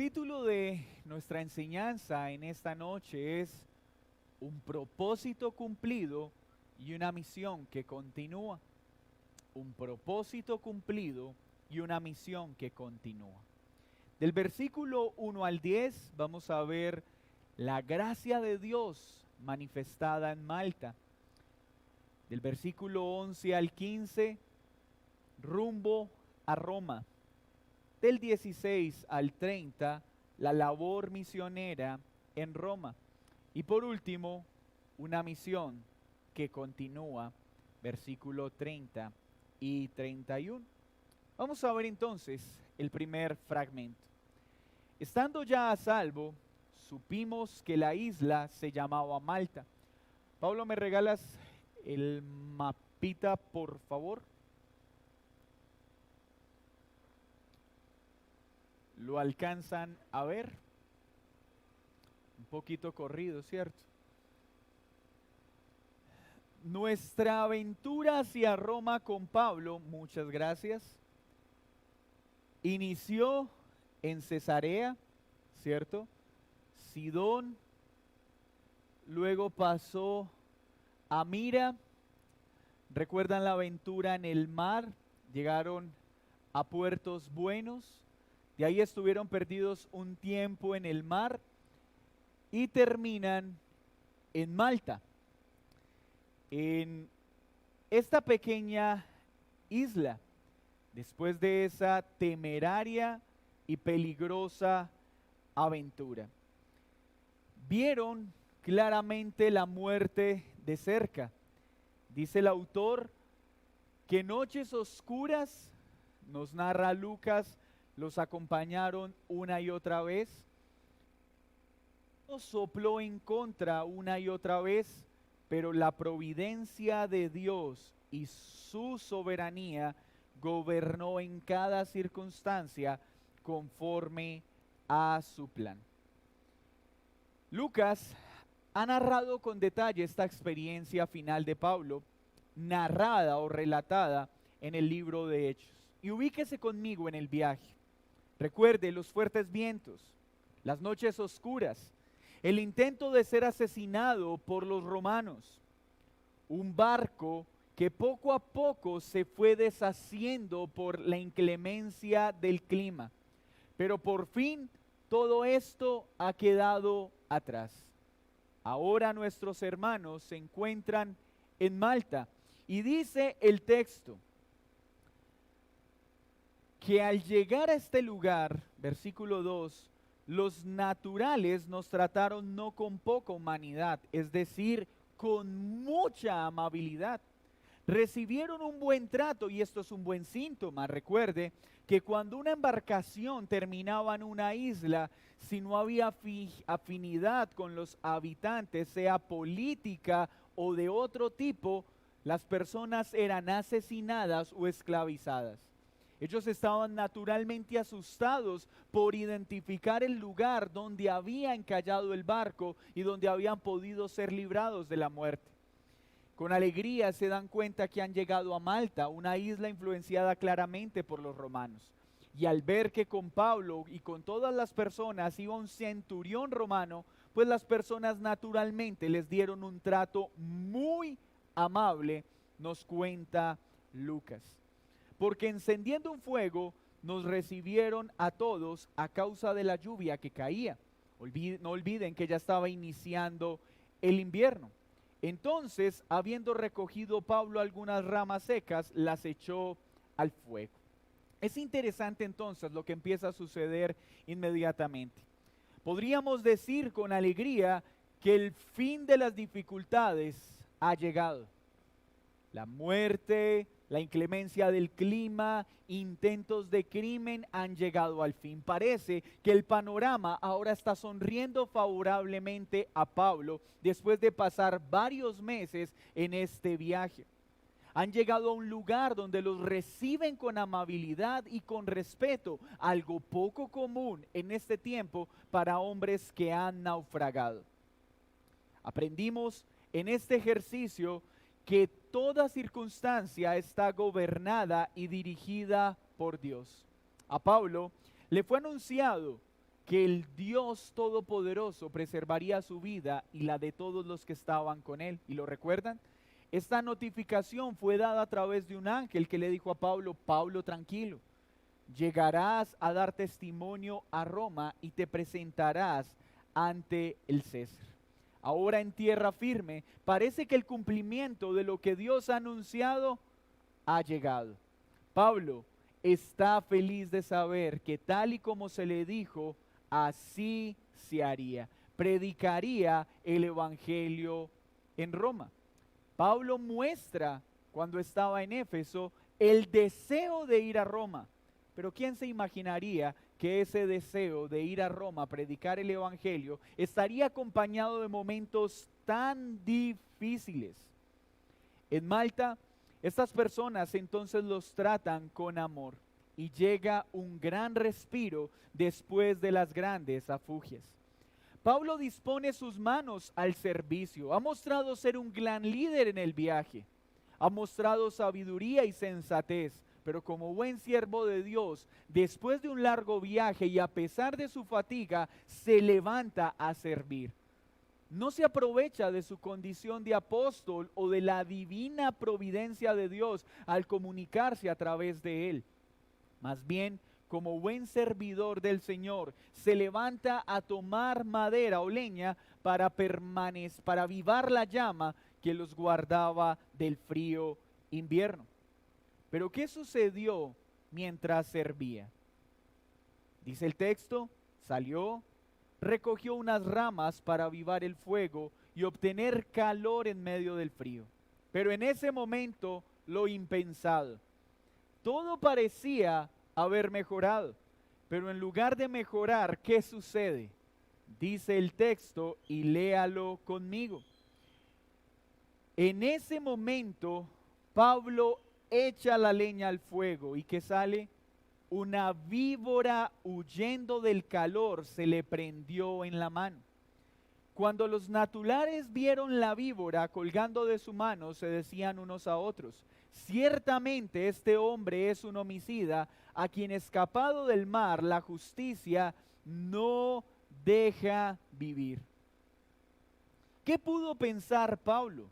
título de nuestra enseñanza en esta noche es Un propósito cumplido y una misión que continúa. Un propósito cumplido y una misión que continúa. Del versículo 1 al 10 vamos a ver la gracia de Dios manifestada en Malta. Del versículo 11 al 15, rumbo a Roma. Del 16 al 30, la labor misionera en Roma. Y por último, una misión que continúa, versículo 30 y 31. Vamos a ver entonces el primer fragmento. Estando ya a salvo, supimos que la isla se llamaba Malta. Pablo, ¿me regalas el mapita, por favor? ¿Lo alcanzan a ver? Un poquito corrido, ¿cierto? Nuestra aventura hacia Roma con Pablo, muchas gracias, inició en Cesarea, ¿cierto? Sidón, luego pasó a Mira. ¿Recuerdan la aventura en el mar? Llegaron a puertos buenos. De ahí estuvieron perdidos un tiempo en el mar y terminan en Malta, en esta pequeña isla, después de esa temeraria y peligrosa aventura. Vieron claramente la muerte de cerca. Dice el autor que noches oscuras, nos narra Lucas, los acompañaron una y otra vez. Sopló en contra una y otra vez, pero la providencia de Dios y su soberanía gobernó en cada circunstancia conforme a su plan. Lucas ha narrado con detalle esta experiencia final de Pablo, narrada o relatada en el libro de Hechos. Y ubíquese conmigo en el viaje. Recuerde los fuertes vientos, las noches oscuras, el intento de ser asesinado por los romanos, un barco que poco a poco se fue deshaciendo por la inclemencia del clima. Pero por fin todo esto ha quedado atrás. Ahora nuestros hermanos se encuentran en Malta y dice el texto que al llegar a este lugar, versículo 2, los naturales nos trataron no con poca humanidad, es decir, con mucha amabilidad. Recibieron un buen trato y esto es un buen síntoma. Recuerde que cuando una embarcación terminaba en una isla, si no había afinidad con los habitantes, sea política o de otro tipo, las personas eran asesinadas o esclavizadas. Ellos estaban naturalmente asustados por identificar el lugar donde había encallado el barco y donde habían podido ser librados de la muerte. Con alegría se dan cuenta que han llegado a Malta, una isla influenciada claramente por los romanos. Y al ver que con Pablo y con todas las personas iba un centurión romano, pues las personas naturalmente les dieron un trato muy amable, nos cuenta Lucas. Porque encendiendo un fuego nos recibieron a todos a causa de la lluvia que caía. No olviden que ya estaba iniciando el invierno. Entonces, habiendo recogido Pablo algunas ramas secas, las echó al fuego. Es interesante entonces lo que empieza a suceder inmediatamente. Podríamos decir con alegría que el fin de las dificultades ha llegado. La muerte, la inclemencia del clima, intentos de crimen han llegado al fin. Parece que el panorama ahora está sonriendo favorablemente a Pablo después de pasar varios meses en este viaje. Han llegado a un lugar donde los reciben con amabilidad y con respeto, algo poco común en este tiempo para hombres que han naufragado. Aprendimos en este ejercicio que toda circunstancia está gobernada y dirigida por Dios. A Pablo le fue anunciado que el Dios Todopoderoso preservaría su vida y la de todos los que estaban con él. ¿Y lo recuerdan? Esta notificación fue dada a través de un ángel que le dijo a Pablo: Pablo, tranquilo, llegarás a dar testimonio a Roma y te presentarás ante el César. Ahora en tierra firme, parece que el cumplimiento de lo que Dios ha anunciado ha llegado. Pablo está feliz de saber que tal y como se le dijo, así se haría. Predicaría el evangelio en Roma. Pablo muestra, cuando estaba en Éfeso, el deseo de ir a Roma. Pero ¿quién se imaginaría que ese deseo de ir a Roma a predicar el evangelio estaría acompañado de momentos tan difíciles? En Malta, estas personas entonces los tratan con amor y llega un gran respiro después de las grandes afugias. Pablo dispone sus manos al servicio, ha mostrado ser un gran líder en el viaje, ha mostrado sabiduría y sensatez, pero como buen siervo de Dios, después de un largo viaje y a pesar de su fatiga, se levanta a servir. No se aprovecha de su condición de apóstol o de la divina providencia de Dios al comunicarse a través de él. Más bien, como buen servidor del Señor, se levanta a tomar madera o leña para avivar la llama que los guardaba del frío invierno. Pero ¿qué sucedió mientras servía? Dice el texto: salió, recogió unas ramas para avivar el fuego y obtener calor en medio del frío. Pero en ese momento, lo impensado. Todo parecía haber mejorado, pero en lugar de mejorar, ¿qué sucede? Dice el texto, y léalo conmigo. En ese momento, Pablo echa la leña al fuego, ¿y qué sale? Una víbora, huyendo del calor, se le prendió en la mano. Cuando los naturales vieron la víbora colgando de su mano, se decían unos a otros: ciertamente este hombre es un homicida, a quien escapado del mar la justicia no deja vivir. ¿Qué pudo pensar Pablo?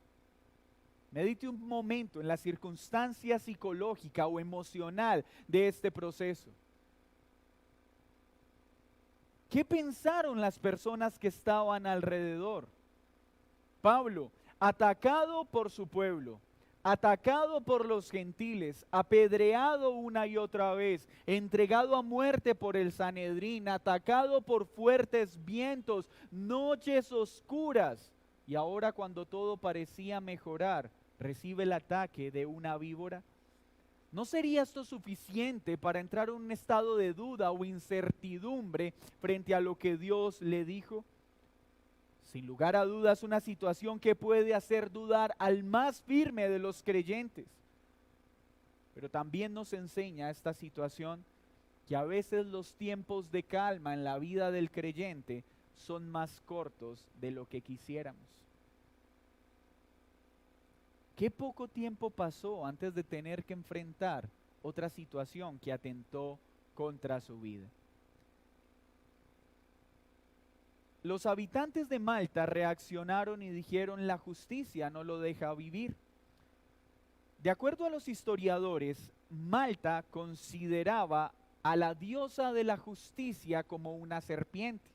Medite un momento en la circunstancia psicológica o emocional de este proceso. ¿Qué pensaron las personas que estaban alrededor? Pablo, atacado por su pueblo, atacado por los gentiles, apedreado una y otra vez, entregado a muerte por el Sanedrín, atacado por fuertes vientos, noches oscuras, y ahora, cuando todo parecía mejorar, recibe el ataque de una víbora. ¿No sería esto suficiente para entrar en un estado de duda o incertidumbre frente a lo que Dios le dijo? Sin lugar a dudas, una situación que puede hacer dudar al más firme de los creyentes. Pero también nos enseña esta situación que a veces los tiempos de calma en la vida del creyente son más cortos de lo que quisiéramos. ¿Qué poco tiempo pasó antes de tener que enfrentar otra situación que atentó contra su vida? Los habitantes de Malta reaccionaron y dijeron: la justicia no lo deja vivir. De acuerdo a los historiadores, Malta consideraba a la diosa de la justicia como una serpiente.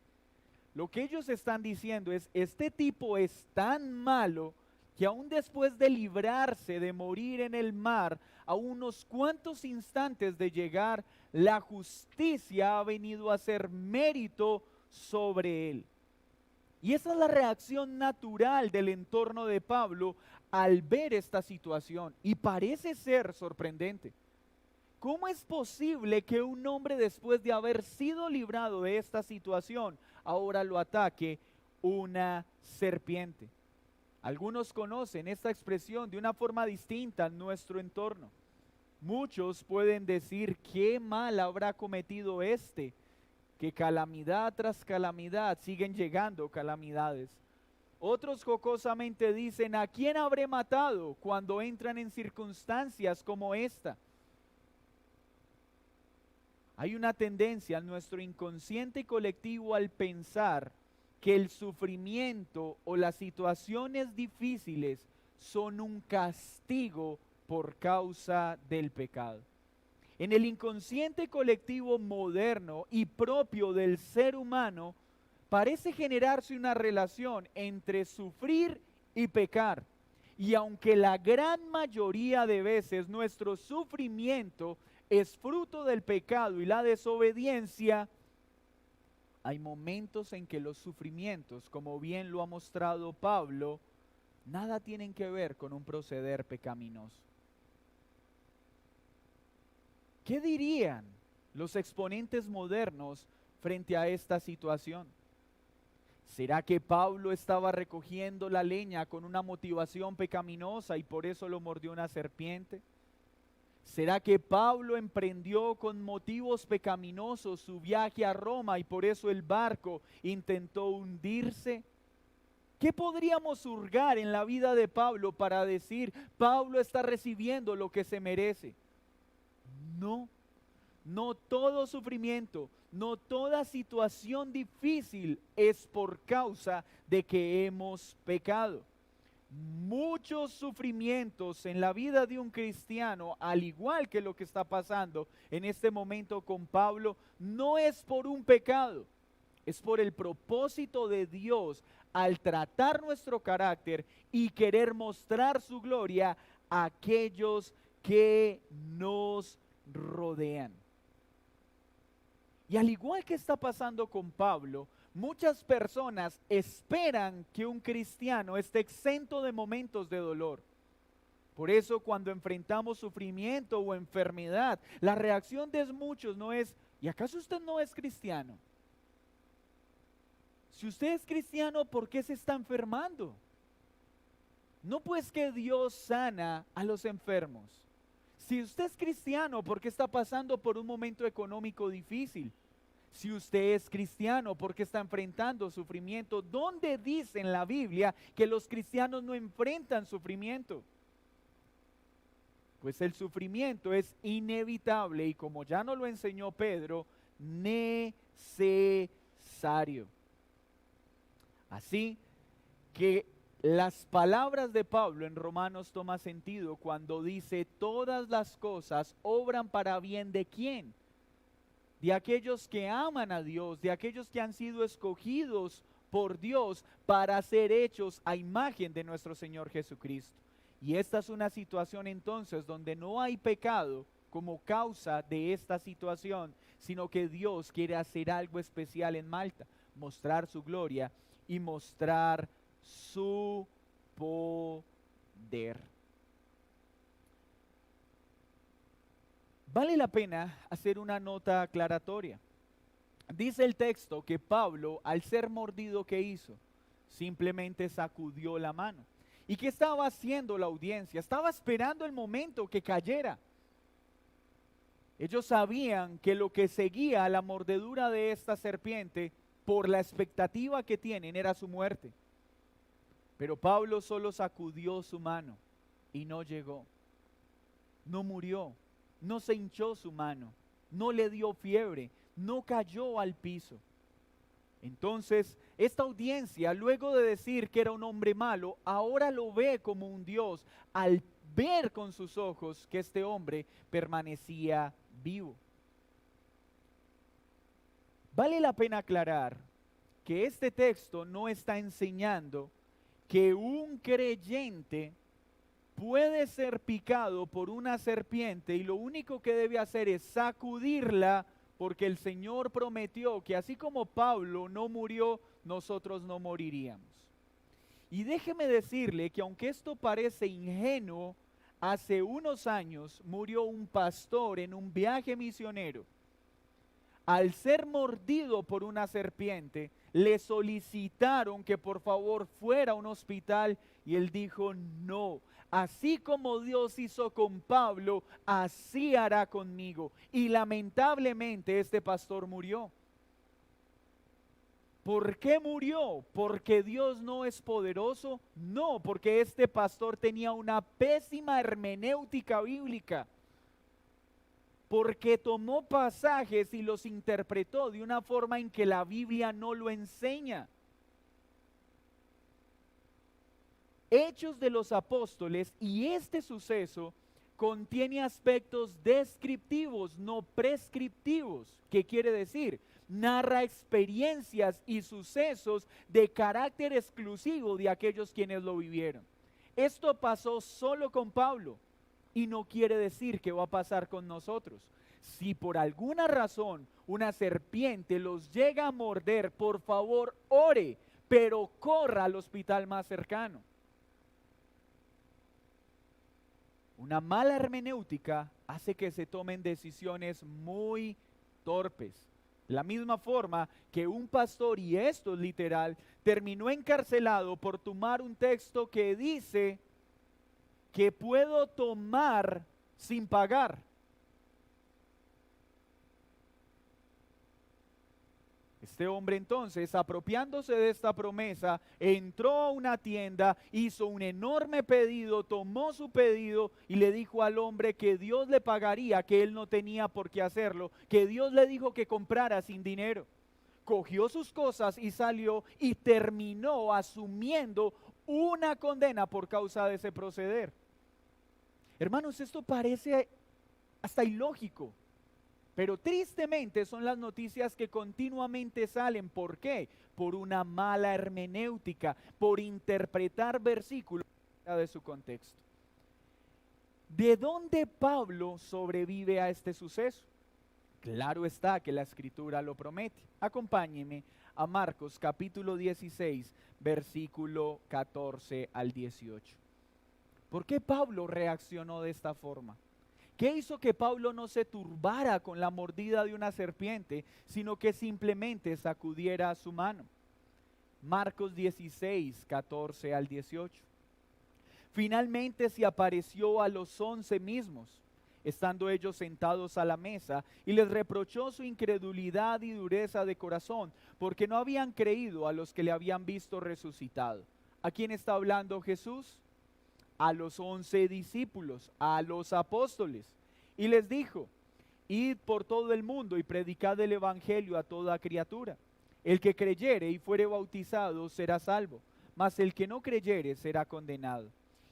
Lo que ellos están diciendo es: este tipo es tan malo que aún después de librarse de morir en el mar, a unos cuantos instantes de llegar, la justicia ha venido a hacer mérito sobre él. Y esa es la reacción natural del entorno de Pablo al ver esta situación, y parece ser sorprendente. ¿Cómo es posible que un hombre, después de haber sido librado de esta situación, ahora lo ataque una serpiente? Algunos conocen esta expresión de una forma distinta en nuestro entorno. Muchos pueden decir: ¿qué mal habrá cometido este? Que calamidad tras calamidad siguen llegando calamidades. Otros jocosamente dicen: ¿a quién habré matado cuando entran en circunstancias como esta? Hay una tendencia en nuestro inconsciente colectivo al pensar que el sufrimiento o las situaciones difíciles son un castigo por causa del pecado. En el inconsciente colectivo moderno y propio del ser humano, parece generarse una relación entre sufrir y pecar. Y aunque la gran mayoría de veces nuestro sufrimiento es fruto del pecado y la desobediencia, hay momentos en que los sufrimientos, como bien lo ha mostrado Pablo, nada tienen que ver con un proceder pecaminoso. ¿Qué dirían los exponentes modernos frente a esta situación? ¿Será que Pablo estaba recogiendo la leña con una motivación pecaminosa y por eso lo mordió una serpiente? ¿Será que Pablo emprendió con motivos pecaminosos su viaje a Roma y por eso el barco intentó hundirse? ¿Qué podríamos hurgar en la vida de Pablo para decir, Pablo está recibiendo lo que se merece? No, no todo sufrimiento, no toda situación difícil es por causa de que hemos pecado. Muchos sufrimientos en la vida de un cristiano, al igual que lo que está pasando en este momento con Pablo, no es por un pecado, es por el propósito de Dios al tratar nuestro carácter y querer mostrar su gloria a aquellos que nos rodean. Y al igual que está pasando con Pablo, muchas personas esperan que un cristiano esté exento de momentos de dolor. Por eso cuando enfrentamos sufrimiento o enfermedad, la reacción de muchos no es, ¿y acaso usted no es cristiano? Si usted es cristiano, ¿por qué se está enfermando? No pues que Dios sana a los enfermos. Si usted es cristiano, ¿por qué está pasando por un momento económico difícil? Si usted es cristiano, ¿por qué está enfrentando sufrimiento? ¿Dónde dice en la Biblia que los cristianos no enfrentan sufrimiento? Pues el sufrimiento es inevitable y como ya nos lo enseñó Pedro, necesario. Así que las palabras de Pablo en Romanos toma sentido cuando dice todas las cosas obran para bien ¿de quién? De aquellos que aman a Dios, de aquellos que han sido escogidos por Dios para ser hechos a imagen de nuestro Señor Jesucristo. Y esta es una situación entonces donde no hay pecado como causa de esta situación, sino que Dios quiere hacer algo especial en Malta, mostrar su gloria y mostrar su poder. Vale la pena hacer una nota aclaratoria. Dice el texto que Pablo, al ser mordido, ¿qué hizo? Simplemente sacudió la mano. ¿Y qué estaba haciendo la audiencia? Estaba esperando el momento que cayera. Ellos sabían que lo que seguía a la mordedura de esta serpiente, por la expectativa que tienen, era su muerte. Pero Pablo solo sacudió su mano y no llegó. No murió, no se hinchó su mano, no le dio fiebre, no cayó al piso. Entonces, esta audiencia, luego de decir que era un hombre malo, ahora lo ve como un Dios al ver con sus ojos que este hombre permanecía vivo. Vale la pena aclarar que este texto no está enseñando que un creyente puede ser picado por una serpiente y lo único que debe hacer es sacudirla, porque el Señor prometió que así como Pablo no murió, nosotros no moriríamos. Y déjeme decirle que aunque esto parece ingenuo, hace unos años murió un pastor en un viaje misionero. Al ser mordido por una serpiente, le solicitaron que por favor fuera a un hospital y él dijo no. Así como Dios hizo con Pablo, así hará conmigo. Y lamentablemente este pastor murió. ¿Por qué murió? ¿Porque Dios no es poderoso? No, porque este pastor tenía una pésima hermenéutica bíblica. porque tomó pasajes y los interpretó de una forma en que la Biblia no lo enseña. Hechos de los Apóstoles y este suceso contiene aspectos descriptivos, no prescriptivos. ¿Qué quiere decir? Narra experiencias y sucesos de carácter exclusivo de aquellos quienes lo vivieron. Esto pasó solo con Pablo y no quiere decir que va a pasar con nosotros. Si por alguna razón una serpiente los llega a morder, por favor ore, pero corra al hospital más cercano. Una mala hermenéutica hace que se tomen decisiones muy torpes. De la misma forma que un pastor, y esto es literal, terminó encarcelado por tomar un texto que dice que puedo tomar sin pagar. Este hombre entonces, apropiándose de esta promesa, entró a una tienda, hizo un enorme pedido, tomó su pedido y le dijo al hombre que Dios le pagaría, que él no tenía por qué hacerlo, que Dios le dijo que comprara sin dinero. Cogió sus cosas y salió y terminó asumiendo una condena por causa de ese proceder. Hermanos, esto parece hasta ilógico. Pero tristemente son las noticias que continuamente salen. ¿Por qué? Por una mala hermenéutica, por interpretar versículos fuera de su contexto. ¿De dónde Pablo sobrevive a este suceso? Claro está que la Escritura lo promete. Acompáñeme a Marcos capítulo 16, versículo 14 al 18. ¿Por qué Pablo reaccionó de esta forma? ¿Qué hizo que Pablo no se turbara con la mordida de una serpiente, sino que simplemente sacudiera su mano? Marcos 16, 14 al 18. Finalmente se apareció a los 11 mismos, estando ellos sentados a la mesa, y les reprochó su incredulidad y dureza de corazón, porque no habían creído a los que le habían visto resucitado. ¿A quién está hablando Jesús? A los 11 discípulos, a los apóstoles, y les dijo: id por todo el mundo y predicad el evangelio a toda criatura. El que creyere y fuere bautizado será salvo, mas el que no creyere será condenado.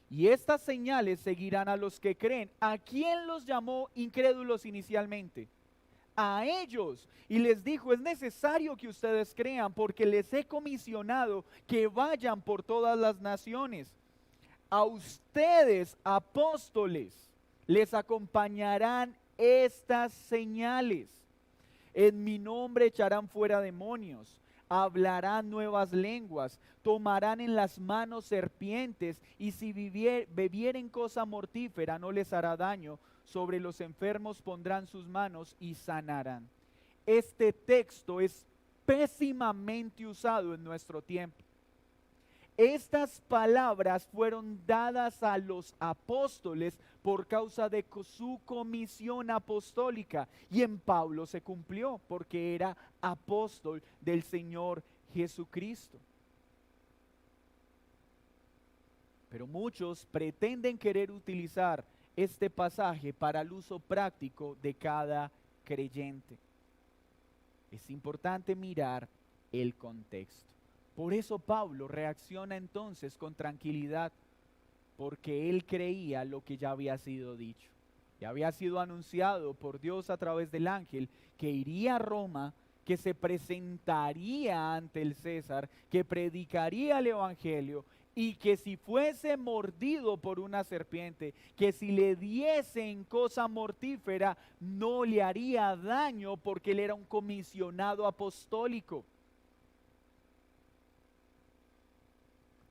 Y estas señales seguirán a los que creen. ¿A quién los llamó incrédulos inicialmente? A ellos, y les dijo: es necesario que ustedes crean, porque les he comisionado que vayan por todas las naciones. A ustedes, apóstoles, les acompañarán estas señales. En mi nombre echarán fuera demonios, hablarán nuevas lenguas, tomarán en las manos serpientes, y si bebieren cosa mortífera no les hará daño. Sobre los enfermos pondrán sus manos y sanarán. Este texto es pésimamente usado en nuestro tiempo. Estas palabras fueron dadas a los apóstoles por causa de su comisión apostólica, y en Pablo se cumplió porque era apóstol del Señor Jesucristo. Pero muchos pretenden querer utilizar este pasaje para el uso práctico de cada creyente. Es importante mirar el contexto. Por eso Pablo reacciona entonces con tranquilidad, porque él creía lo que ya había sido dicho. Ya había sido anunciado por Dios a través del ángel que iría a Roma, que se presentaría ante el César, que predicaría el evangelio, y que si fuese mordido por una serpiente, que si le diesen cosa mortífera, no le haría daño, porque él era un comisionado apostólico.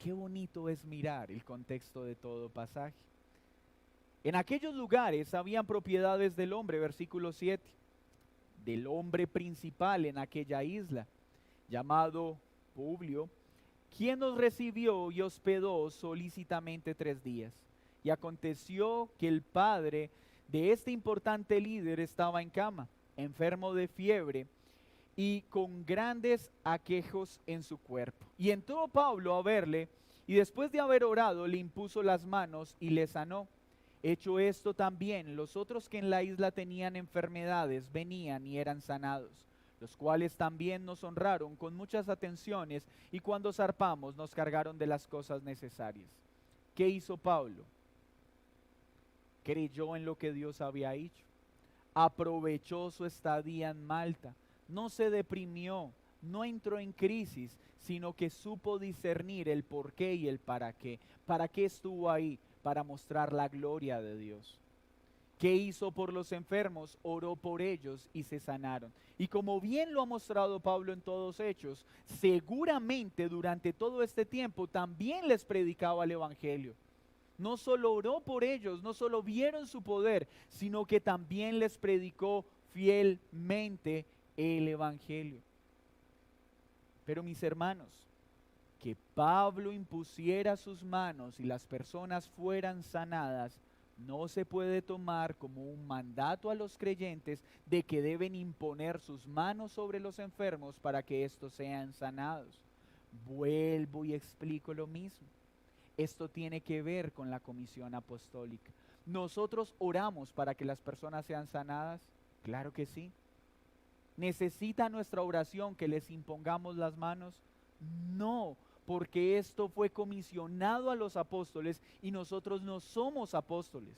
Qué bonito es mirar el contexto de todo pasaje. En aquellos lugares habían propiedades del hombre, versículo 7, del hombre principal en aquella isla, llamado Publio, quien nos recibió y hospedó solícitamente 3 días. Y aconteció que el padre de este importante líder estaba en cama, enfermo de fiebre y con grandes aquejos en su cuerpo. Y entró Pablo a verle, y después de haber orado le impuso las manos y le sanó. Hecho esto también, los otros que en la isla tenían enfermedades venían y eran sanados, los cuales también nos honraron con muchas atenciones, y cuando zarpamos nos cargaron de las cosas necesarias. ¿Qué hizo Pablo? Creyó en lo que Dios había hecho, aprovechó su estadía en Malta, no se deprimió, no entró en crisis, sino que supo discernir el por qué y el para qué. ¿Para qué estuvo ahí? Para mostrar la gloria de Dios. ¿Qué hizo por los enfermos? Oró por ellos y se sanaron. Y como bien lo ha mostrado Pablo en todos Hechos, seguramente durante todo este tiempo también les predicaba el Evangelio. No solo oró por ellos, no solo vieron su poder, sino que también les predicó fielmente el Evangelio. Pero mis hermanos, que Pablo impusiera sus manos y las personas fueran sanadas, no se puede tomar como un mandato a los creyentes de que deben imponer sus manos sobre los enfermos para que estos sean sanados. Vuelvo y explico lo mismo. Esto tiene que ver con la comisión apostólica. ¿Nosotros oramos para que las personas sean sanadas? Claro que sí. ¿Necesita nuestra oración que les impongamos las manos? No, porque esto fue comisionado a los apóstoles y nosotros no somos apóstoles.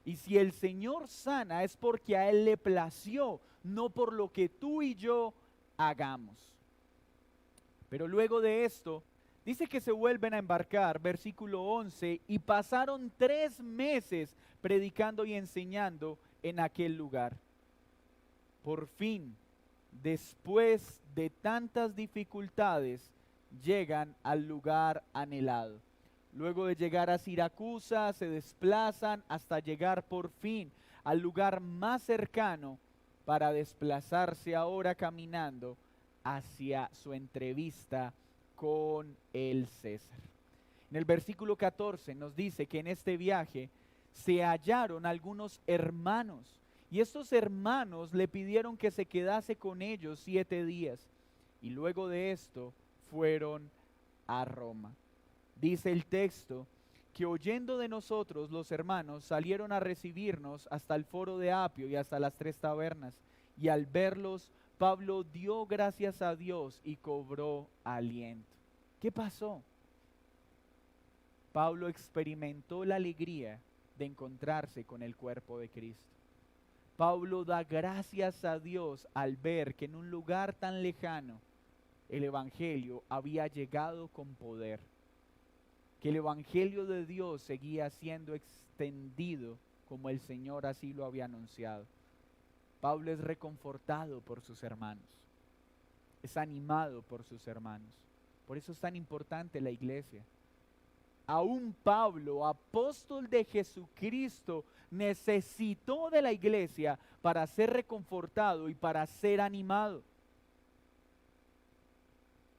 Y si el Señor sana es porque a Él le plació, no por lo que tú y yo hagamos. Pero luego de esto, dice que se vuelven a embarcar, versículo 11, y pasaron 3 meses predicando y enseñando en aquel lugar. Por fin, después de tantas dificultades, llegan al lugar anhelado. Luego de llegar a Siracusa, se desplazan hasta llegar por fin al lugar más cercano para desplazarse ahora caminando hacia su entrevista con el César. En el versículo 14 nos dice que en este viaje se hallaron algunos hermanos, y estos hermanos le pidieron que se quedase con ellos 7 días, y luego de esto fueron a Roma. Dice el texto que oyendo de nosotros los hermanos salieron a recibirnos hasta el foro de Apio y hasta las 3 tabernas, y al verlos Pablo dio gracias a Dios y cobró aliento. ¿Qué pasó? Pablo experimentó la alegría de encontrarse con el cuerpo de Cristo. Pablo da gracias a Dios al ver que en un lugar tan lejano el Evangelio había llegado con poder, que el Evangelio de Dios seguía siendo extendido como el Señor así lo había anunciado. Pablo es reconfortado por sus hermanos, es animado por sus hermanos. Por eso es tan importante la iglesia. Aún Pablo, apóstol de Jesucristo, necesitó de la iglesia para ser reconfortado y para ser animado.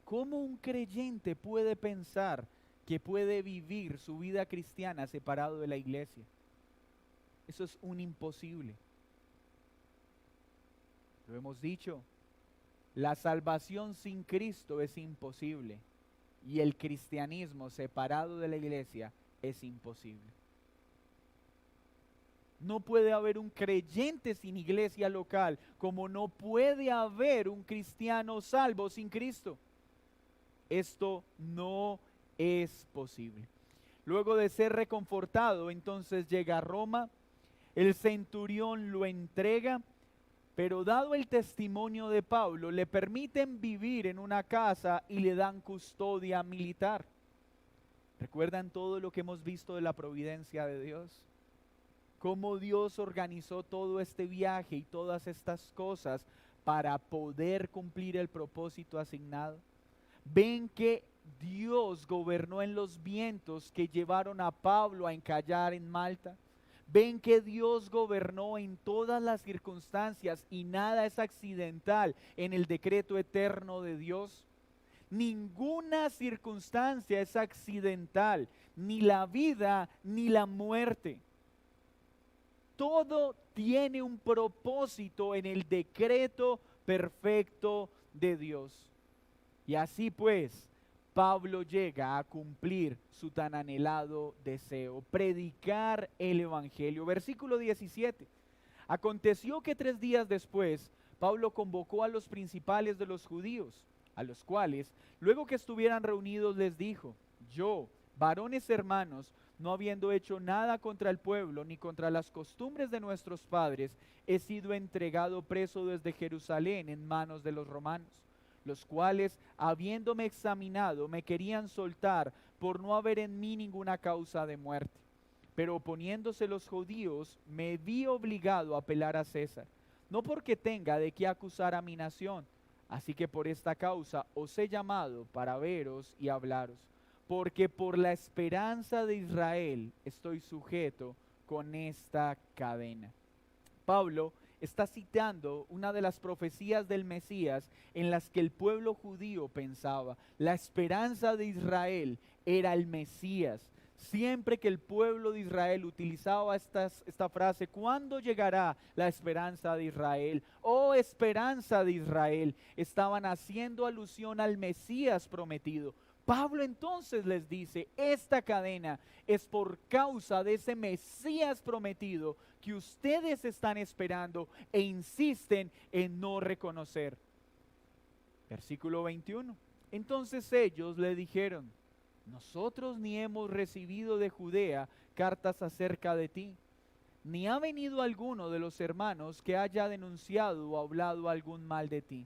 ¿Cómo un creyente puede pensar que puede vivir su vida cristiana separado de la iglesia? Eso es un imposible. Lo hemos dicho, la salvación sin Cristo es imposible. Y el cristianismo separado de la iglesia es imposible. No puede haber un creyente sin iglesia local, como no puede haber un cristiano salvo sin Cristo. Esto no es posible. Luego de ser reconfortado, entonces llega a Roma, el centurión lo entrega, pero dado el testimonio de Pablo, le permiten vivir en una casa y le dan custodia militar. ¿Recuerdan todo lo que hemos visto de la providencia de Dios? Cómo Dios organizó todo este viaje y todas estas cosas para poder cumplir el propósito asignado. Ven que Dios gobernó en los vientos que llevaron a Pablo a encallar en Malta. Ven que Dios gobernó en todas las circunstancias y nada es accidental en el decreto eterno de Dios. Ninguna circunstancia es accidental, ni la vida ni la muerte. Todo tiene un propósito en el decreto perfecto de Dios. Y así pues, Pablo llega a cumplir su tan anhelado deseo, predicar el evangelio. Versículo 17. Aconteció que 3 días después, Pablo convocó a los principales de los judíos, a los cuales, luego que estuvieran reunidos, les dijo: yo, varones hermanos, no habiendo hecho nada contra el pueblo ni contra las costumbres de nuestros padres, he sido entregado preso desde Jerusalén en manos de los romanos, los cuales, habiéndome examinado, me querían soltar por no haber en mí ninguna causa de muerte. Pero oponiéndose los judíos, me vi obligado a apelar a César, no porque tenga de qué acusar a mi nación. Así que por esta causa os he llamado para veros y hablaros, porque por la esperanza de Israel estoy sujeto con esta cadena. Pablo está citando una de las profecías del Mesías en las que el pueblo judío pensaba. La esperanza de Israel era el Mesías. Siempre que el pueblo de Israel utilizaba esta frase: ¿cuándo llegará la esperanza de Israel? Oh, esperanza de Israel, estaban haciendo alusión al Mesías prometido. Pablo entonces les dice: esta cadena es por causa de ese Mesías prometido que ustedes están esperando e insisten en no reconocer. Versículo 21. Entonces ellos le dijeron: nosotros ni hemos recibido de Judea cartas acerca de ti, ni ha venido alguno de los hermanos que haya denunciado o hablado algún mal de ti.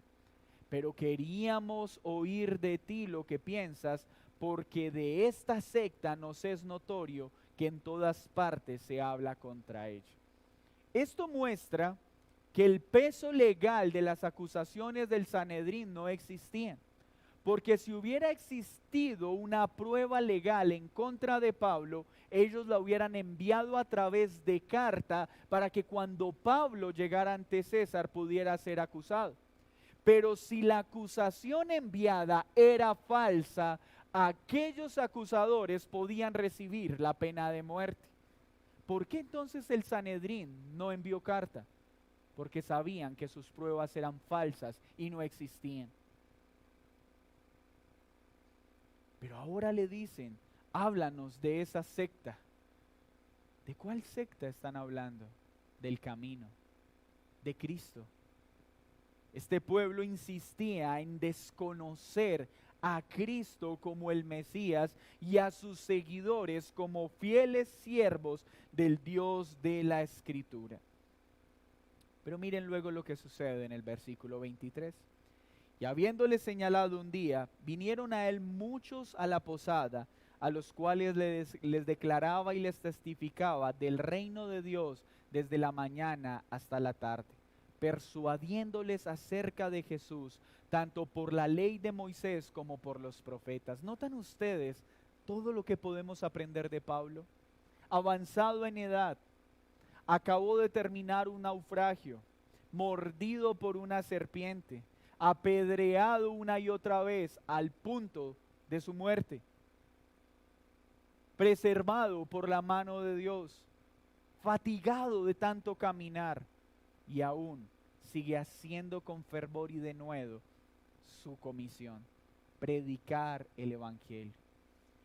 Pero queríamos oír de ti lo que piensas, porque de esta secta nos es notorio que en todas partes se habla contra ella. Esto muestra que el peso legal de las acusaciones del Sanedrín no existía. Porque si hubiera existido una prueba legal en contra de Pablo, ellos la hubieran enviado a través de carta para que cuando Pablo llegara ante César pudiera ser acusado. Pero si la acusación enviada era falsa, aquellos acusadores podían recibir la pena de muerte. ¿Por qué entonces el Sanedrín no envió carta? Porque sabían que sus pruebas eran falsas y no existían. Pero ahora le dicen: háblanos de esa secta. ¿De cuál secta están hablando? Del camino, de Cristo. Este pueblo insistía en desconocer a Cristo como el Mesías y a sus seguidores como fieles siervos del Dios de la Escritura. Pero miren luego lo que sucede en el versículo 23. Y habiéndole señalado un día, vinieron a él muchos a la posada, a los cuales les declaraba y les testificaba del reino de Dios desde la mañana hasta la tarde, persuadiéndoles acerca de Jesús, tanto por la ley de Moisés como por los profetas. ¿Notan ustedes todo lo que podemos aprender de Pablo? Avanzado en edad, acabó de terminar un naufragio, mordido por una serpiente, apedreado una y otra vez al punto de su muerte, preservado por la mano de Dios, fatigado de tanto caminar, y aún sigue haciendo con fervor y denuedo su comisión: predicar el evangelio.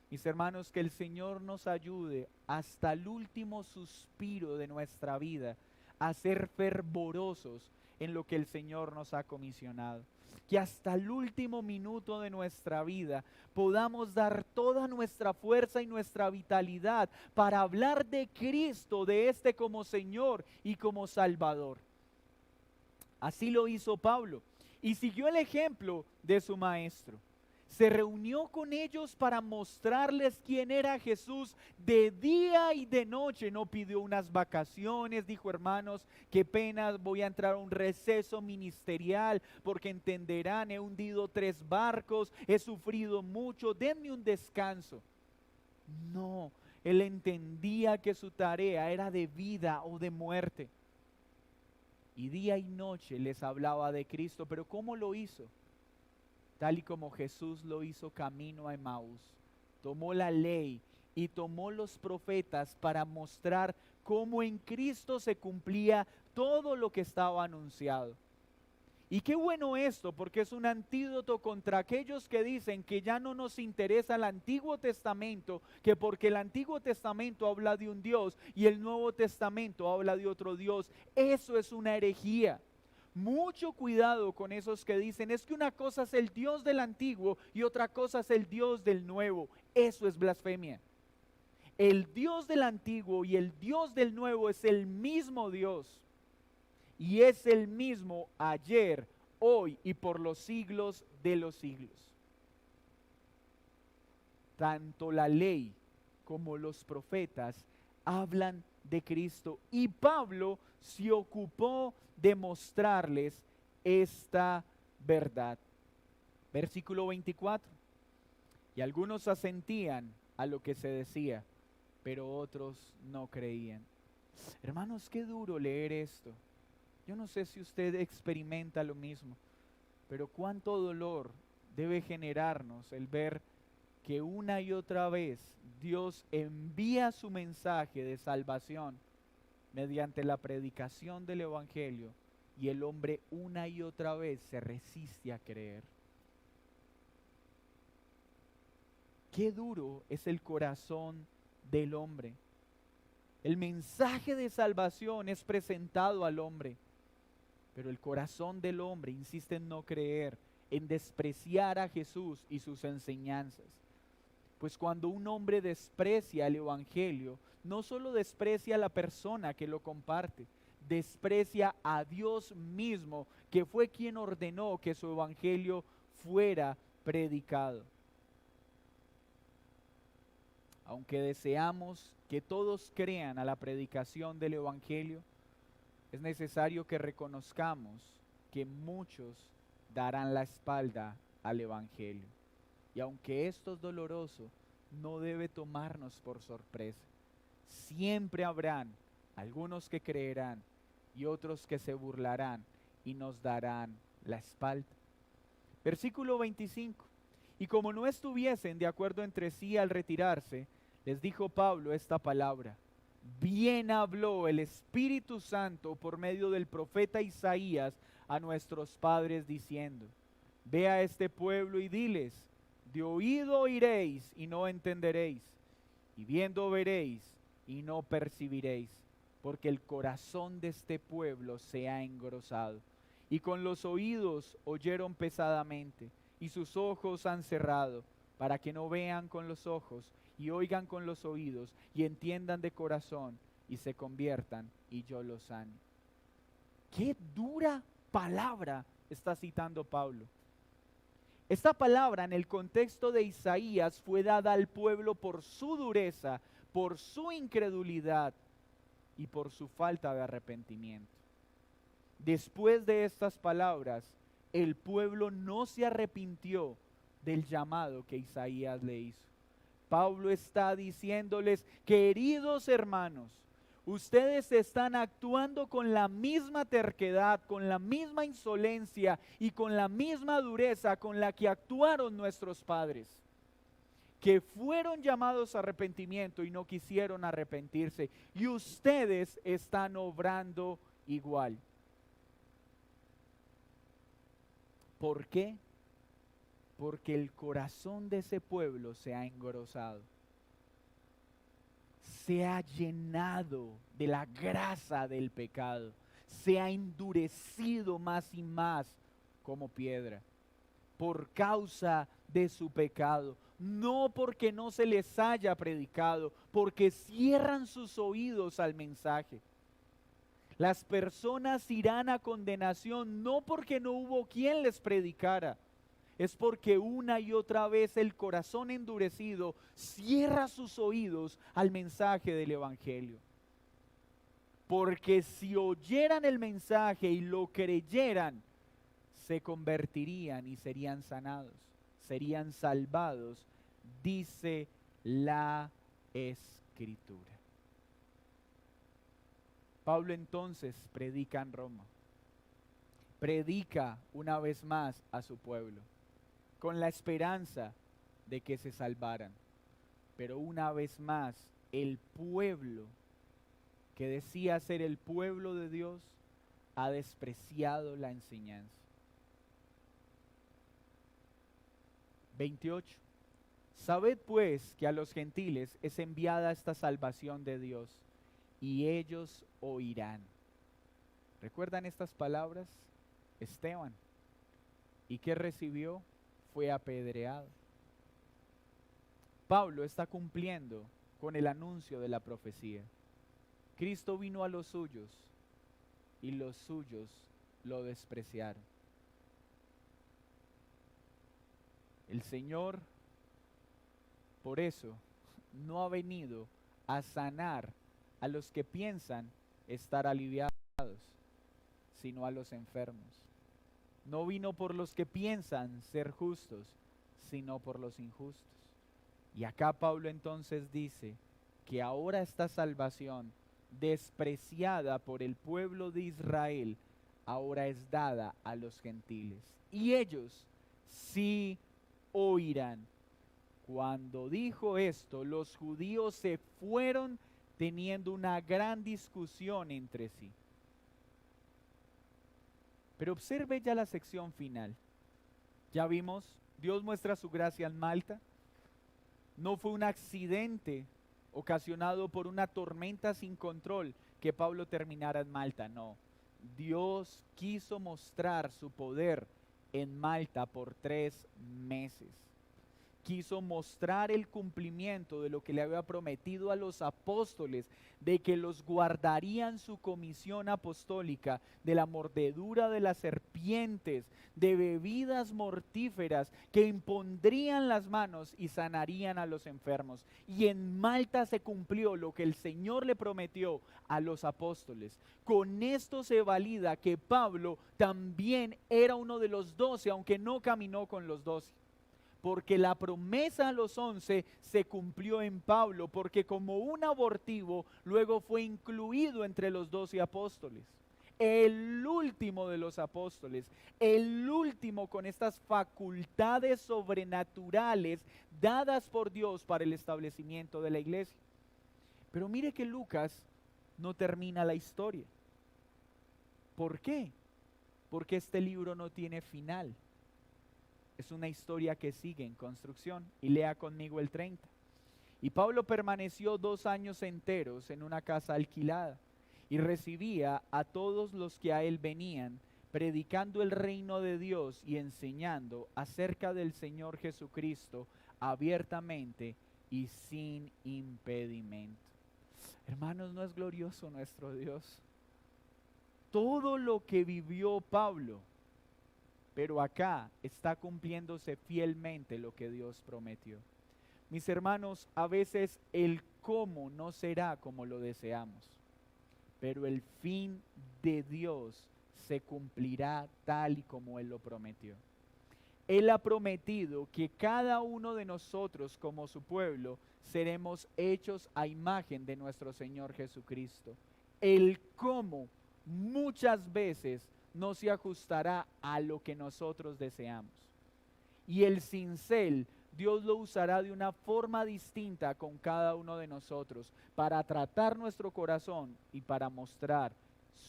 Mis hermanos, que el Señor nos ayude hasta el último suspiro de nuestra vida a ser fervorosos en lo que el Señor nos ha comisionado. Que hasta el último minuto de nuestra vida podamos dar toda nuestra fuerza y nuestra vitalidad para hablar de Cristo, de este como Señor y como Salvador. Así lo hizo Pablo y siguió el ejemplo de su maestro. Se reunió con ellos para mostrarles quién era Jesús de día y de noche. No pidió unas vacaciones, dijo: hermanos, qué pena, voy a entrar a un receso ministerial porque entenderán, he hundido 3 barcos, he sufrido mucho, denme un descanso. No, él entendía que su tarea era de vida o de muerte. Y día y noche les hablaba de Cristo. ¿Pero cómo lo hizo? Tal y como Jesús lo hizo camino a Emaús. Tomó la ley y tomó los profetas para mostrar cómo en Cristo se cumplía todo lo que estaba anunciado. Y qué bueno esto, porque es un antídoto contra aquellos que dicen que ya no nos interesa el Antiguo Testamento, que porque el Antiguo Testamento habla de un Dios y el Nuevo Testamento habla de otro Dios. Eso es una herejía. Mucho cuidado con esos que dicen es que una cosa es el Dios del Antiguo y otra cosa es el Dios del Nuevo. Eso es blasfemia. El Dios del Antiguo y el Dios del Nuevo es el mismo Dios. Y es el mismo ayer, hoy y por los siglos de los siglos. Tanto la ley como los profetas hablan de Cristo. Y Pablo se ocupó de mostrarles esta verdad. Versículo 24. Y algunos asentían a lo que se decía, pero otros no creían. Hermanos, qué duro leer esto. Yo no sé si usted experimenta lo mismo, pero cuánto dolor debe generarnos el ver que una y otra vez Dios envía su mensaje de salvación mediante la predicación del Evangelio y el hombre una y otra vez se resiste a creer. Qué duro es el corazón del hombre. El mensaje de salvación es presentado al hombre, pero el corazón del hombre insiste en no creer, en despreciar a Jesús y sus enseñanzas. Pues cuando un hombre desprecia el Evangelio, no solo desprecia a la persona que lo comparte, desprecia a Dios mismo, que fue quien ordenó que su Evangelio fuera predicado. Aunque deseamos que todos crean a la predicación del Evangelio, es necesario que reconozcamos que muchos darán la espalda al Evangelio. Y aunque esto es doloroso, no debe tomarnos por sorpresa. Siempre habrán algunos que creerán y otros que se burlarán y nos darán la espalda. Versículo 25. Y como no estuviesen de acuerdo entre sí al retirarse, les dijo Pablo esta palabra: bien habló el Espíritu Santo por medio del profeta Isaías a nuestros padres diciendo: ve a este pueblo y diles, de oído oiréis y no entenderéis, y viendo veréis y no percibiréis, porque el corazón de este pueblo se ha engrosado, y con los oídos oyeron pesadamente, y sus ojos han cerrado, para que no vean con los ojos, y oigan con los oídos, y entiendan de corazón, y se conviertan, y yo los sane. Qué dura palabra está citando Pablo. Esta palabra en el contexto de Isaías fue dada al pueblo por su dureza, por su incredulidad y por su falta de arrepentimiento. Después de estas palabras, el pueblo no se arrepintió del llamado que Isaías le hizo. Pablo está diciéndoles: queridos hermanos, ustedes están actuando con la misma terquedad, con la misma insolencia y con la misma dureza con la que actuaron nuestros padres, que fueron llamados a arrepentimiento y no quisieron arrepentirse, y ustedes están obrando igual. ¿Por qué? Porque el corazón de ese pueblo se ha engrosado, se ha llenado de la grasa del pecado, se ha endurecido más y más como piedra, por causa de su pecado, no porque no se les haya predicado, porque cierran sus oídos al mensaje. Las personas irán a condenación no porque no hubo quien les predicara, es porque una y otra vez el corazón endurecido cierra sus oídos al mensaje del Evangelio. Porque si oyeran el mensaje y lo creyeran, se convertirían y serían sanados, serían salvados, dice la Escritura. Pablo entonces predica en Roma, predica una vez más a su pueblo, con la esperanza de que se salvaran. Pero una vez más, el pueblo que decía ser el pueblo de Dios ha despreciado la enseñanza. 28. Sabed pues que a los gentiles es enviada esta salvación de Dios, y ellos oirán. ¿Recuerdan estas palabras? Esteban. ¿Y qué recibió? Fue apedreado. Pablo está cumpliendo con el anuncio de la profecía. Cristo vino a los suyos y los suyos lo despreciaron. El Señor, por eso, no ha venido a sanar a los que piensan estar aliviados, sino a los enfermos. No vino por los que piensan ser justos, sino por los injustos. Y acá Pablo entonces dice que ahora esta salvación, despreciada por el pueblo de Israel, ahora es dada a los gentiles. Y ellos sí oirán. Cuando dijo esto, los judíos se fueron teniendo una gran discusión entre sí. Pero observe ya la sección final. Ya vimos, Dios muestra su gracia en Malta. No fue un accidente ocasionado por una tormenta sin control que Pablo terminara en Malta, no. Dios quiso mostrar su poder en Malta por 3 meses. Quiso mostrar el cumplimiento de lo que le había prometido a los apóstoles, de que los guardarían su comisión apostólica, de la mordedura de las serpientes, de bebidas mortíferas, que impondrían las manos y sanarían a los enfermos. Y en Malta se cumplió lo que el Señor le prometió a los apóstoles. Con esto se valida que Pablo también era uno de los 12, aunque no caminó con los 12. Porque la promesa a los 11 se cumplió en Pablo, porque como un abortivo luego fue incluido entre los 12 apóstoles. El último de los apóstoles, el último con estas facultades sobrenaturales dadas por Dios para el establecimiento de la iglesia. Pero mire que Lucas no termina la historia. ¿Por qué? Porque este libro no tiene final. Es una historia que sigue en construcción. Y lea conmigo el 30. Y Pablo permaneció 2 años enteros en una casa alquilada y recibía a todos los que a él venían, predicando el reino de Dios y enseñando acerca del Señor Jesucristo abiertamente y sin impedimento. Hermanos, ¿no es glorioso nuestro Dios? Todo lo que vivió Pablo, pero acá está cumpliéndose fielmente lo que Dios prometió. Mis hermanos, a veces el cómo no será como lo deseamos, pero el fin de Dios se cumplirá tal y como Él lo prometió. Él ha prometido que cada uno de nosotros como su pueblo seremos hechos a imagen de nuestro Señor Jesucristo. El cómo muchas veces no se ajustará a lo que nosotros deseamos. Y el cincel, Dios lo usará de una forma distinta con cada uno de nosotros para tratar nuestro corazón y para mostrar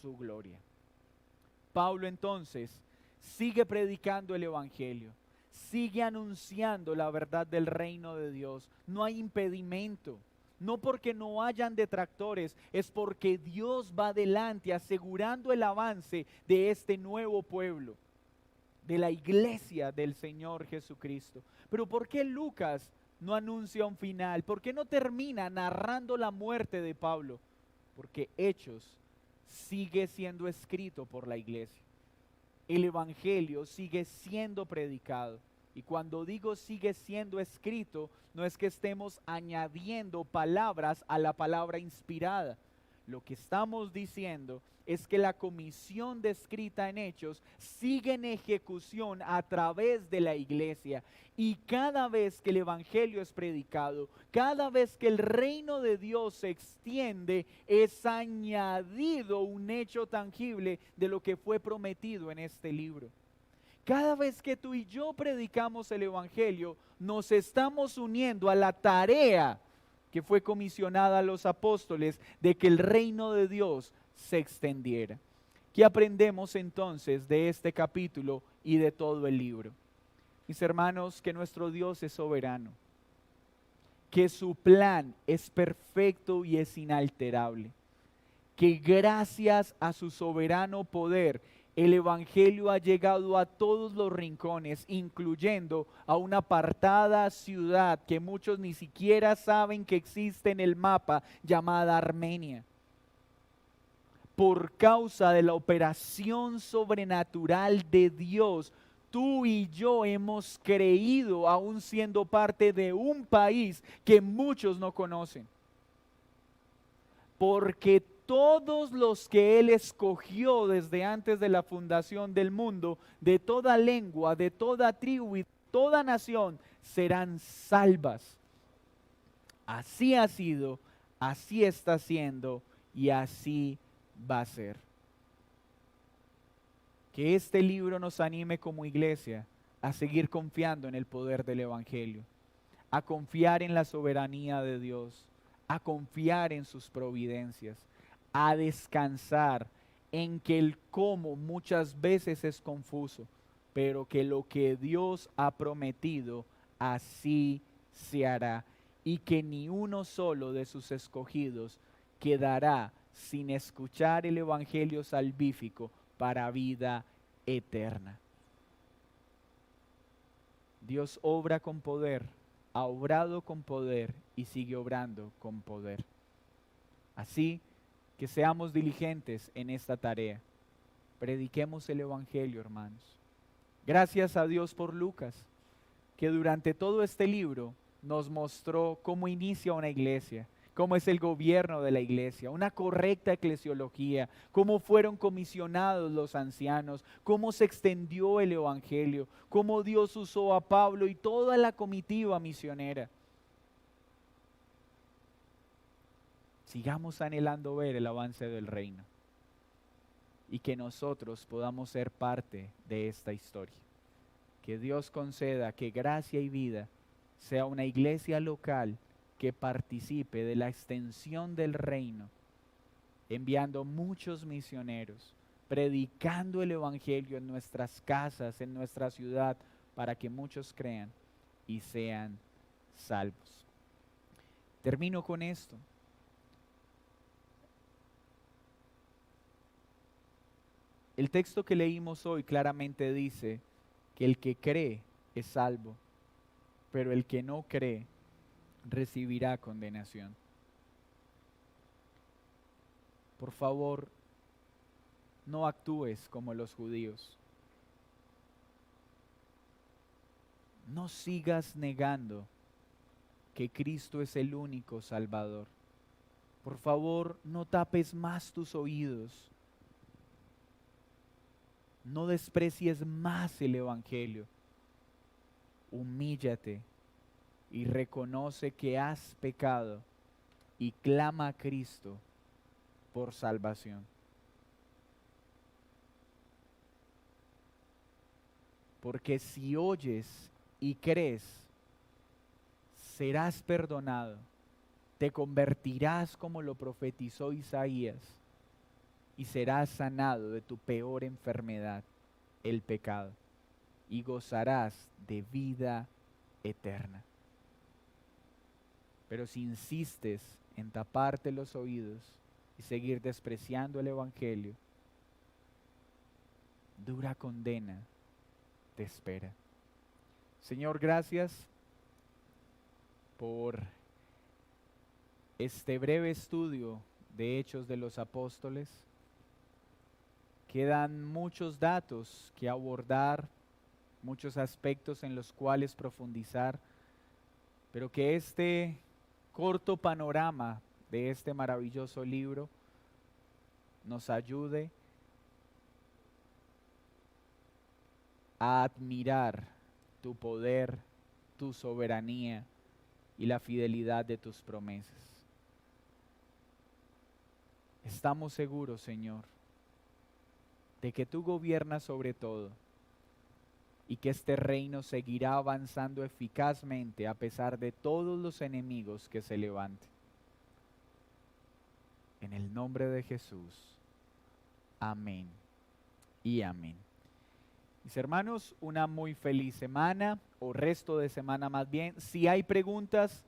su gloria. Pablo entonces sigue predicando el evangelio, sigue anunciando la verdad del reino de Dios. No hay impedimento. No porque no hayan detractores, es porque Dios va adelante asegurando el avance de este nuevo pueblo, de la iglesia del Señor Jesucristo. Pero ¿por qué Lucas no anuncia un final? ¿Por qué no termina narrando la muerte de Pablo? Porque Hechos sigue siendo escrito por la iglesia. El evangelio sigue siendo predicado. Y cuando digo sigue siendo escrito, no es que estemos añadiendo palabras a la palabra inspirada. Lo que estamos diciendo es que la comisión descrita en Hechos sigue en ejecución a través de la iglesia. Y cada vez que el evangelio es predicado, cada vez que el reino de Dios se extiende, es añadido un hecho tangible de lo que fue prometido en este libro. Cada vez que tú y yo predicamos el evangelio, nos estamos uniendo a la tarea que fue comisionada a los apóstoles de que el reino de Dios se extendiera. ¿Qué aprendemos entonces de este capítulo y de todo el libro? Mis hermanos, que nuestro Dios es soberano, que su plan es perfecto y es inalterable, que gracias a su soberano poder, el Evangelio ha llegado a todos los rincones, incluyendo a una apartada ciudad que muchos ni siquiera saben que existe en el mapa, llamada Armenia. Por causa de la operación sobrenatural de Dios, tú y yo hemos creído, aún siendo parte de un país que muchos no conocen. Porque todos los que Él escogió desde antes de la fundación del mundo, de toda lengua, de toda tribu y de toda nación, serán salvas. Así ha sido, así está siendo y así va a ser. Que este libro nos anime como iglesia a seguir confiando en el poder del Evangelio, a confiar en la soberanía de Dios, a confiar en sus providencias, a descansar en que el cómo muchas veces es confuso, pero que lo que Dios ha prometido así se hará y que ni uno solo de sus escogidos quedará sin escuchar el evangelio salvífico para vida eterna. Dios obra con poder, ha obrado con poder y sigue obrando con poder. Así que seamos diligentes en esta tarea. Prediquemos el evangelio, hermanos. Gracias a Dios por Lucas, que durante todo este libro nos mostró cómo inicia una iglesia, cómo es el gobierno de la iglesia, una correcta eclesiología, cómo fueron comisionados los ancianos, cómo se extendió el evangelio, cómo Dios usó a Pablo y toda la comitiva misionera. Sigamos anhelando ver el avance del reino y que nosotros podamos ser parte de esta historia. Que Dios conceda que Gracia y Vida sea una iglesia local que participe de la extensión del reino, enviando muchos misioneros, predicando el evangelio en nuestras casas, en nuestra ciudad, para que muchos crean y sean salvos. Termino con esto. El texto que leímos hoy claramente dice que el que cree es salvo, pero el que no cree recibirá condenación. Por favor, no actúes como los judíos. No sigas negando que Cristo es el único Salvador. Por favor, no tapes más tus oídos. No desprecies más el Evangelio. Humíllate y reconoce que has pecado y clama a Cristo por salvación. Porque si oyes y crees, serás perdonado, te convertirás como lo profetizó Isaías y serás sanado de tu peor enfermedad, el pecado, y gozarás de vida eterna. Pero si insistes en taparte los oídos y seguir despreciando el Evangelio, dura condena te espera. Señor, gracias por este breve estudio de Hechos de los Apóstoles. Quedan muchos datos que abordar, muchos aspectos en los cuales profundizar, pero que este corto panorama de este maravilloso libro nos ayude a admirar tu poder, tu soberanía y la fidelidad de tus promesas. Estamos seguros, Señor, de que tú gobiernas sobre todo y que este reino seguirá avanzando eficazmente a pesar de todos los enemigos que se levanten. En el nombre de Jesús. Amén y amén. Mis hermanos, una muy feliz semana o resto de semana más bien. Si hay preguntas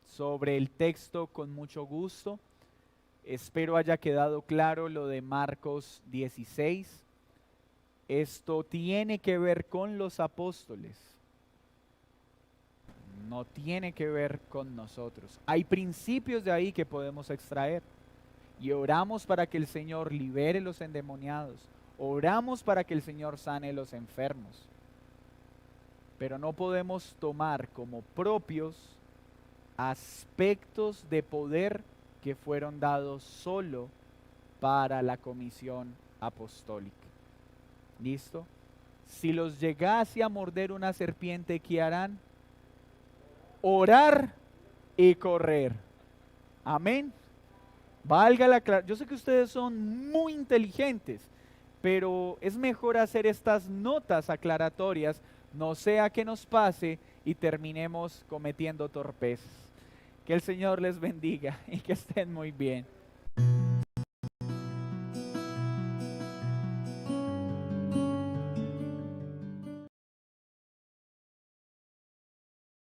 sobre el texto, con mucho gusto. Espero haya quedado claro lo de Marcos 16. Esto tiene que ver con los apóstoles. No tiene que ver con nosotros. Hay principios de ahí que podemos extraer. Y oramos para que el Señor libere los endemoniados. Oramos para que el Señor sane los enfermos. Pero no podemos tomar como propios aspectos de poder que fueron dados solo para la comisión apostólica. ¿Listo? Si los llegase a morder una serpiente, ¿qué harán? Orar y correr. Amén. Valga la yo sé que ustedes son muy inteligentes, pero es mejor hacer estas notas aclaratorias, no sea que nos pase y terminemos cometiendo torpezas. Que el Señor les bendiga y que estén muy bien.